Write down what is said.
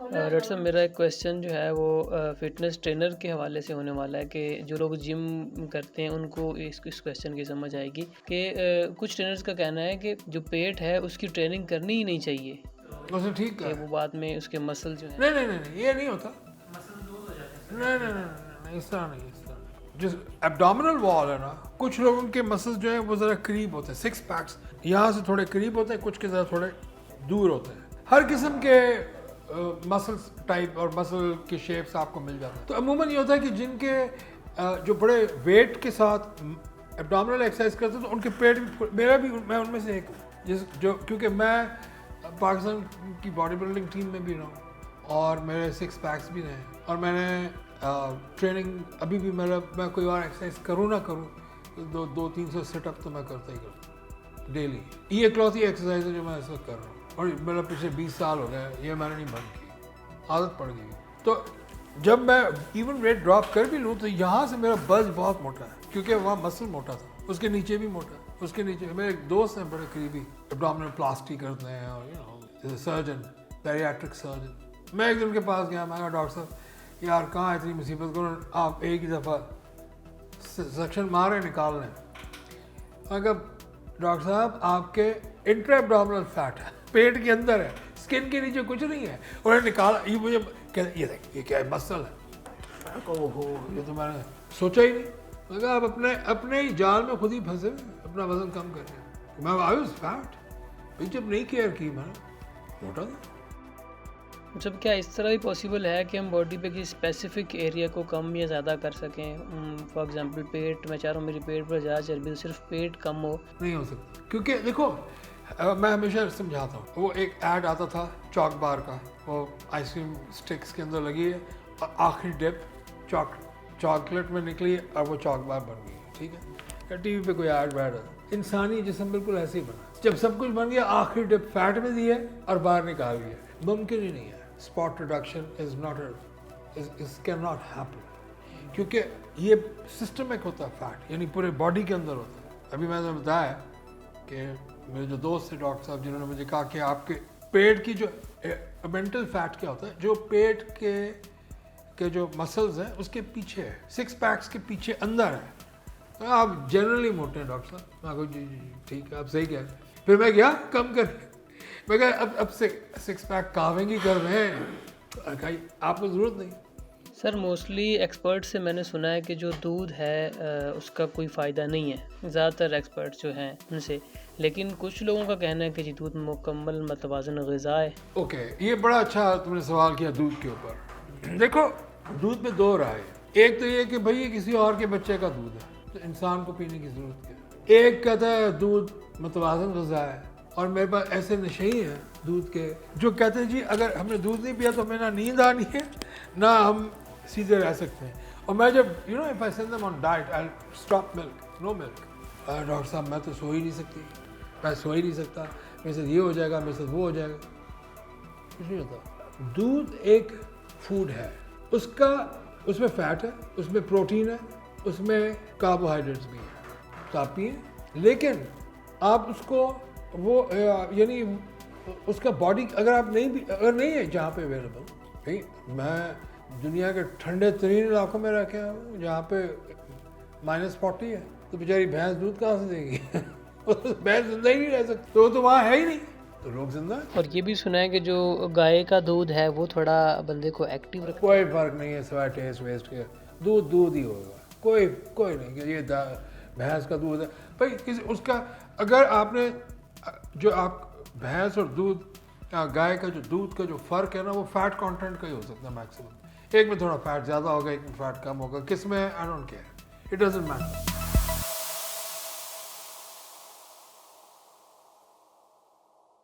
Doctor साहब मेरा एक क्वेश्चन जो है वो फ़िटनेस ट्रेनर के हवाले से होने वाला है कि जो लोग जिम करते हैं उनको इस क्वेश्चन की समझ आएगी कि कुछ ट्रेनर्स का कहना है कि जो पेट है उसकी ट्रेनिंग करनी ही नहीं चाहिए उसे ठीक कि है। वो बाद में उसके मसल जो है नहीं नहीं नहीं नहीं, ये नहीं होता। नहीं नहीं नहीं नहीं नहीं, इस तरह नहीं, इस तरह नहीं। जिस एब्डोमिनल वॉल है ना, कुछ लोगों के मसल्स जो है वो ज़रा करीब होते हैं, सिक्स पैक्स यहाँ से थोड़े करीब होते हैं, कुछ के ज़रा थोड़े दूर होते हैं। हर किस्म के मसल्स टाइप और मसल के शेप्स आपको मिल जाते हैं। तो अमूमन ये होता है कि जिनके जो बड़े वेट के साथ एब्डोमिनल एक्सरसाइज करते हैं तो उनके पेट भी, मेरा भी, मैं उनमें से एक हूँ। जिस जो क्योंकि मैं पाकिस्तान की बॉडी बिल्डिंग टीम में भी रहा हूँ और मेरे सिक्स पैक्स भी रहे और मैंने ट्रेनिंग अभी भी मैं कोई और एक्सरसाइज करूँ ना करूँ तो 200-300 सेटअप तो मैं करता ही करता हूँ डेली। ये इकलौती एक्सरसाइज है जो मैं इस वक्त कर रहा हूँ और मेरा पिछले 20 साल हो गए ये मैंने नहीं बंद की, आदत पड़ गई। तो जब मैं इवन वेट ड्रॉप कर भी लूँ तो यहाँ से मेरा बल्ज बहुत मोटा है क्योंकि वहाँ मसल मोटा था, उसके नीचे भी मोटा, उसके नीचे मेरे एक दोस्त हैं बड़े करीबी, एब्डोमिनल प्लास्टी करते हैं और सर्जन, बैरियाट्रिक सर्जन। मैं एक दिन उनके पास गया, मैं कहा डॉक्टर साहब यार कहाँ इतनी मुसीबत करो, आप एक ही दफ़ा सेक्शन मारे निकाल लें। मैं कहा डॉक्टर साहब आपके इंट्रा एब्डोमिनल फैट है, पेट के अंदर है, स्किन के नीचे कुछ नहीं है। उन्होंने निकाला, ये मुझे कहते ये देख ये क्या है, मसल है। मैं कहा ओहो ये तो मैंने सोचा ही नहीं। मैं कहा आप अपने ही जाल में खुद ही फंसे, अपना वजन कम कर रहे। मैं आई वाज फैट, भाई जब नहीं केयर की मैंने मोटा था। मतलब क्या इस तरह भी पॉसिबल है कि हम बॉडी पे किसी स्पेसिफिक एरिया को कम या ज़्यादा कर सकें? फॉर एग्जांपल पेट, मैं चाह रहा हूँ मेरे पेट पर ज़्यादा चर्बी, सिर्फ पेट कम हो। नहीं हो सकता क्योंकि देखो मैं हमेशा समझाता हूँ, वो एक ऐड आता था चॉक बार का, वो आइसक्रीम स्टिक्स के अंदर लगी है और आखिरी डिप चॉकलेट में निकली और वो चॉक बार बन गई, ठीक है। या टीवी पे कोई ऐड बैड है, इंसानी जिस्म बिल्कुल ऐसे ही बना, जब सब कुछ बन गया आखिरी डिप फैट में दी है और बाहर निकाल दिया, मुमकिन ही नहीं है। Spot reduction is not is can not happen क्योंकि ये सिस्टमिक होता है फैट, यानी पूरे बॉडी के अंदर होता है। अभी मैंने बताया कि मेरे जो दोस्त थे डॉक्टर साहब जिन्होंने मुझे कहा कि आपके पेट की जो मेंटल फैट क्या होता है, जो पेट के जो मसल्स हैं उसके पीछे है, सिक्स पैक्स के पीछे अंदर है। तो आप जनरली मोटे हैं डॉक्टर साहब। मैं जी जी ठीक है आप सही कह रहे हैं। फिर मैं गया कम कर, मैं कहा अब से सिक्स पैक कावेंगी कर रहे हैं, आपको ज़रूरत नहीं। सर मोस्टली एक्सपर्ट से मैंने सुना है कि जो दूध है उसका कोई फ़ायदा नहीं है, ज़्यादातर एक्सपर्ट जो हैं उनसे, लेकिन कुछ लोगों का कहना है कि जी दूध मुकम्मल मतवाज़न ग़िज़ा है। ओके ये बड़ा अच्छा तुमने सवाल किया दूध के ऊपर। देखो दूध में दो राय है, एक तो ये कि भाई ये किसी और के बच्चे का दूध है तो इंसान को पीने की ज़रूरत क्या है। एक कहता है दूध मतवाज़न ग़िज़ा है और मेरे पास ऐसे नशे हैं दूध के जो कहते हैं जी अगर हमने दूध नहीं पिया तो हमें ना नींद आनी है ना हम सीधे रह सकते हैं। और मैं जब if I send them on diet I stop milk, no milk. Doctor साहब मैं तो सो ही नहीं सकती, मैं सो ही नहीं सकता, मेरे साथ ये हो जाएगा, मेरे साथ वो हो जाएगा, कुछ नहीं होता। दूध एक फूड है, उसमें फैट है, उसमें प्रोटीन है, उसमें कार्बोहाइड्रेट्स भी है, तो आप पिए। लेकिन आप उसको वो यानी उसका बॉडी अगर नहीं है जहाँ पे अवेलेबल, भाई मैं दुनिया के ठंडे तरीन इलाकों में रखे हैं जहाँ पे -40 है तो बेचारी भैंस दूध कहाँ से देगी भैंस जिंदा ही नहीं रह सकती, तो वहाँ है ही नहीं, तो लोग जिंदा है। और ये भी सुना है कि जो गाय का दूध है वो थोड़ा बंदे को एक्टिव रखता है। कोई फर्क नहीं है सिवाय टेस्ट वेस्ट के, दूध ही होगा, कोई नहीं कि ये भैंस का दूध है भाई किसी उसका। अगर आपने जो आप भैंस और दूध गाय का जो दूध का जो फ़र्क है ना वो फैट कंटेंट का ही हो सकता है मैक्सिमम, एक में थोड़ा फैट ज़्यादा होगा एक में फैट कम होगा, किस में I don't care, it doesn't matter.